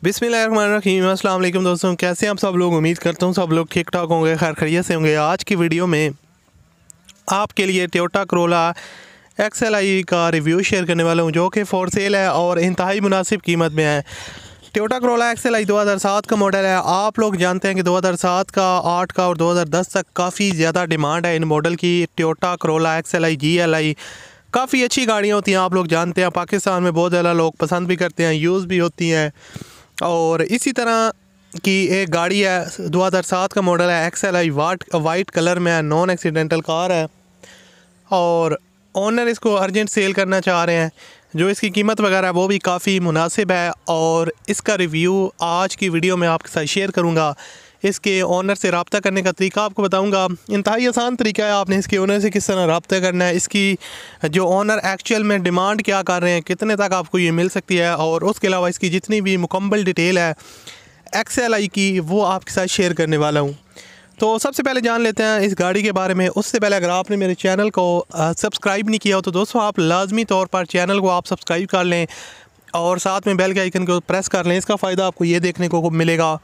बिस्मिल्लाहिर्रहमानिर्रहीम। अस्सलाम वालेकुम दोस्तों, कैसे हैं आप सब लोग। उम्मीद करता हूँ सब लोग ठीक ठाक होंगे, खैर खैरियत से होंगे। आज की वीडियो में आपके लिए टोयोटा करोला XLI का रिव्यू शेयर करने वाला हूँ, जो कि फॉर सेल है और इंतहाई मुनासिब कीमत में है। टोयोटा करोला XLI 2007 का मॉडल है। आप लोग जानते हैं कि 2007 का, 8 का और 2010 तक काफ़ी ज़्यादा डिमांड है इन मॉडल की। टोयोटा करोला XLI GLI काफ़ी अच्छी गाड़ियाँ होती हैं, आप लोग जानते हैं। पाकिस्तान में बहुत ज़्यादा लोग पसंद भी करते हैं, यूज़ भी होती हैं। और इसी तरह की एक गाड़ी है, 2007 का मॉडल है, XLI वाइट कलर में है, नॉन एक्सीडेंटल कार है और ओनर इसको अर्जेंट सेल करना चाह रहे हैं। जो इसकी कीमत वगैरह है वो भी काफ़ी मुनासिब है और इसका रिव्यू आज की वीडियो में आपके साथ शेयर करूंगा। इसके ओनर से रब्ता करने का तरीका आपको बताऊंगा। इंतहाई आसान तरीका है, आपने इसके ओनर से किस तरह रब्ता करना है, इसकी जो ओनर एक्चुअल में डिमांड क्या कर रहे हैं, कितने तक आपको ये मिल सकती है, और उसके अलावा इसकी जितनी भी मुकम्मल डिटेल है XLI की वो आपके साथ शेयर करने वाला हूँ। तो सबसे पहले जान लेते हैं इस गाड़ी के बारे में। उससे पहले अगर आपने मेरे चैनल को सब्सक्राइब नहीं किया हो तो दोस्तों आप लाजमी तौर पर चैनल को आप सब्सक्राइब कर लें और साथ में बेल के आइकन को प्रेस कर लें। इसका फ़ायदा आपको ये देखने को मिलेगा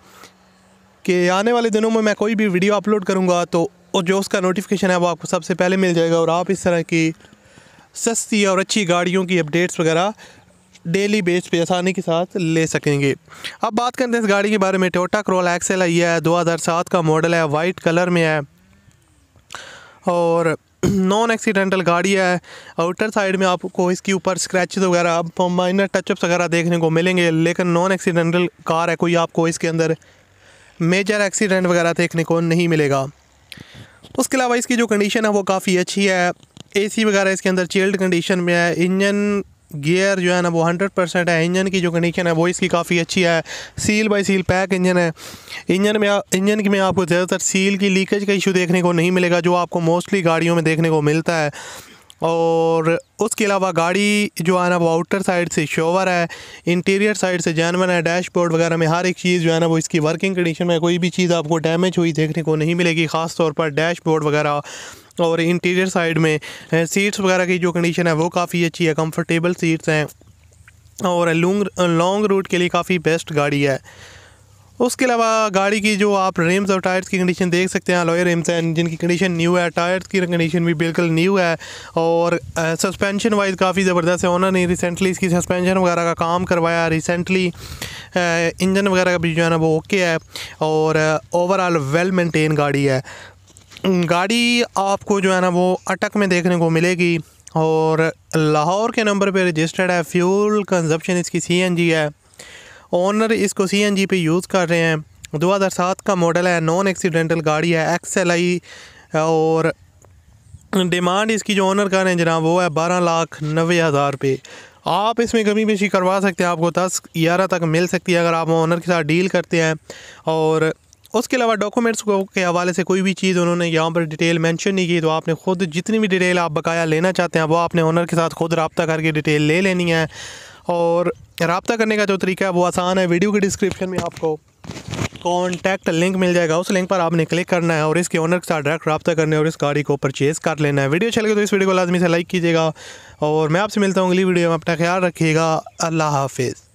कि आने वाले दिनों में मैं कोई भी वीडियो अपलोड करूंगा तो जो उसका नोटिफिकेशन है वो आपको सबसे पहले मिल जाएगा और आप इस तरह की सस्ती और अच्छी गाड़ियों की अपडेट्स वगैरह डेली बेस पे आसानी के साथ ले सकेंगे। अब बात करते हैं इस गाड़ी के बारे में। टोयोटा करोला XLI है, 2007 का मॉडल है, वाइट कलर में है और नॉन एक्सीडेंटल गाड़ी है। आउटर साइड में आपको इसके ऊपर स्क्रैचेस वगैरह, माइनर टचअप्स वगैरह देखने को मिलेंगे, लेकिन नॉन एक्सीडेंटल कार है, कोई आपको इसके अंदर मेजर एक्सीडेंट वगैरह देखने को नहीं मिलेगा। उसके अलावा इसकी जो कंडीशन है वो काफ़ी अच्छी है। AC वगैरह इसके अंदर चिल्ड कंडीशन में है। इंजन गियर जो है ना वो 100% है। इंजन की जो कंडीशन है वो इसकी काफ़ी अच्छी है। Seal by seal pack engine है। इंजन में आपको ज़्यादातर सील की लीकेज का इशू देखने को नहीं मिलेगा, जो आपको मोस्टली गाड़ियों में देखने को मिलता है। और उसके अलावा गाड़ी जो है ना वो आउटर साइड से शोवर है, इंटीरियर साइड से जेन्युइन है। डैशबोर्ड वगैरह में हर एक चीज़ जो है ना वो इसकी वर्किंग कंडीशन में, कोई भी चीज़ आपको डैमेज हुई देखने को नहीं मिलेगी, ख़ास तौर पर डैशबोर्ड वगैरह। और इंटीरियर साइड में सीट्स वगैरह की जो कंडीशन है वो काफ़ी अच्छी है, कंफर्टेबल सीट्स हैं और लॉन्ग रूट के लिए काफ़ी बेस्ट गाड़ी है। उसके अलावा गाड़ी की जो आप रिम्स और टायर्स की कंडीशन देख सकते हैं, अलॉय रिम्स हैं जिनकी कंडीशन न्यू है। टायर्स की कंडीशन भी बिल्कुल न्यू है और सस्पेंशन वाइज काफ़ी ज़बरदस्त है। ओनर ने रिसेंटली इसकी सस्पेंशन वगैरह का काम करवाया रिसेंटली। इंजन वगैरह का भी जो है ना वो ओके है और ओवरऑल वेल मेंटेन गाड़ी है। गाड़ी आपको जो है ना वो अटक में देखने को मिलेगी और लाहौर के नंबर पे रजिस्टर्ड है। फ्यूल कंजप्शन इसकी CNG है। ओनर इसको CNG पे यूज़ कर रहे हैं। 2007 का मॉडल है, नॉन एक्सीडेंटल गाड़ी है XLI और डिमांड इसकी जो ओनर कर रहे हैं जनाब वो है 12,90,000 रुपये। आप इसमें कमी बेशी करवा सकते हैं, आपको 10-11 तक मिल सकती है अगर आप ओनर के साथ डील करते हैं। और उसके अलावा डॉक्यूमेंट्स के हवाले से कोई भी चीज़ उन्होंने यहाँ पर डिटेल मेंशन नहीं की, तो आपने ख़ुद जितनी भी डिटेल आप बकाया लेना चाहते हैं वो आपने ओनर के साथ ख़ुद रब्ता करके डिटेल ले लेनी है। और रब्ता करने का जो तरीका है वो आसान है। वीडियो के डिस्क्रिप्शन में आपको कॉन्टैक्ट लिंक मिल जाएगा, उस लिंक पर आपने क्लिक करना है और इसके ओनर के साथ डायरेक्ट रब्ता करना है और इस गाड़ी को परचेज़ कर लेना है। वीडियो अच्छा लगे तो इस वीडियो को लाजमी से लाइक कीजिएगा और मैं आपसे मिलता हूँ अगली वीडियो में। अपना ख्याल रखिएगा। अल्लाह हाफिज़।